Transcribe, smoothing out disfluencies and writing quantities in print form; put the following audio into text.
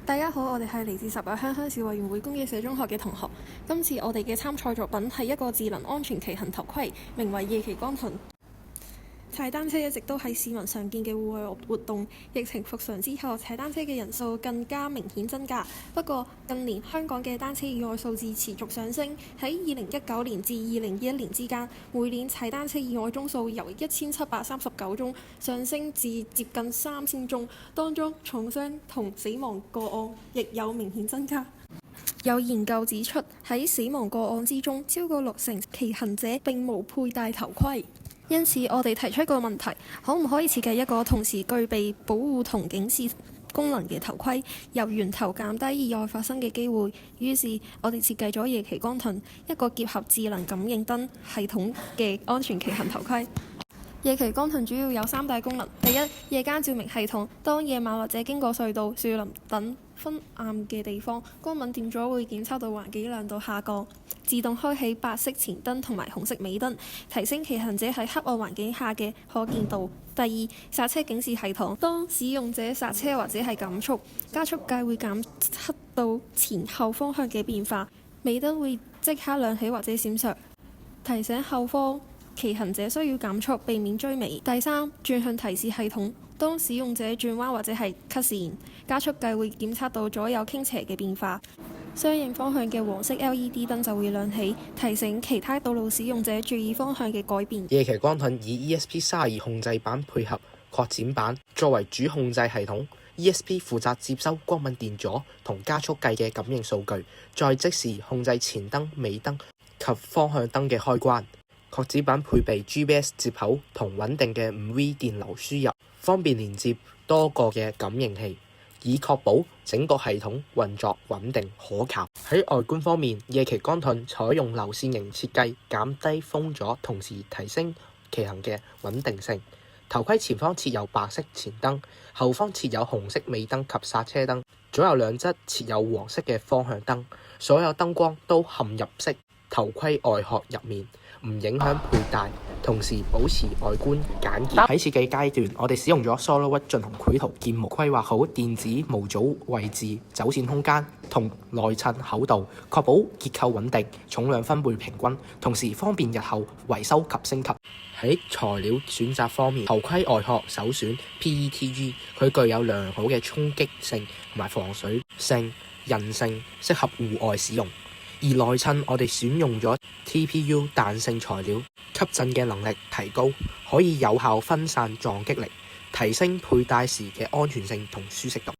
大家好，我哋係嚟自10日香鄉市委員會公益社中學嘅同學。今次我哋嘅參賽作品係一個智能安全騎行頭盔，名為夜騎光盾。踩單車一直都係市民常見嘅戶外活動，疫情復常之後，踩單車嘅人數更加明顯增加。不過近年香港嘅單車意外數字持續上升，喺2019年至2021年之間，每年踩單車意外宗數由1739宗上升至接近3000宗，當中重傷同死亡個案亦有明顯增加。有研究指出，喺死亡個案之中，超過60%騎行者並無佩戴頭盔。因此，我哋提出一個問題，可唔可以設計一個同時具備保護同警示功能嘅頭盔，由源頭減低意外發生嘅機會？於是，我哋設計咗夜騎光盾，一個結合智能感應燈系統嘅安全騎行頭盔。夜騎光盾主要有3大功能：第一，夜間照明系統，當夜晚或者經過隧道、樹林等昏暗嘅地方，光敏點咗會檢測到環境亮度下降，自動開啟白色前燈同埋紅色尾燈，提升騎行者喺黑暗環境下嘅可見度。第二，剎車警示系統，當使用者剎車或者係減速，加速計會檢測到前後方向嘅變化，尾燈會即刻亮起或者閃爍，提醒後方騎行者需要減速，避免追尾。第三，轉向提示系統，當使用者轉彎或者係 cut 線，加速計會檢測到左右傾斜嘅變化，相應方向嘅黃色 LED 燈就會亮起，提醒其他道路使用者注意方向嘅改變。夜騎光盾以 ESP32 控制板配合擴展板作為主控制系統， ESP 負責接收光敏電阻同加速計嘅感應數據，再即時控制前燈、尾燈及方向燈嘅開關。擴展板配備 GPS 接口同穩定嘅5V 電流輸入，方便連接多個嘅感應器，以確保整個系統運作穩定可靠。喺外觀方面，夜騎光盾採用流線型設計，減低風阻，同時提升騎行嘅穩定性。頭盔前方設有白色前燈，後方設有紅色尾燈及剎車燈，左右兩側設有黃色嘅方向燈，所有燈光都嵌入式頭盔外殼入面，唔影響佩戴，同時保持外觀簡潔。喺設計階段，我哋使用咗 SolidWorks 進行繪圖建模，規劃好電子模組位置、走線空間同內襯厚度，確保結構穩定、重量分配平均，同時方便日後維修及升級。喺材料選擇方面，頭盔外殼首選 PETG， 佢具有良好嘅衝擊性同埋防水性、韌性，適合戶外使用。而內襯我哋選用咗 TPU 彈性材料，吸震嘅能力提高，可以有效分散撞擊力，提升佩戴時嘅安全性同舒適度。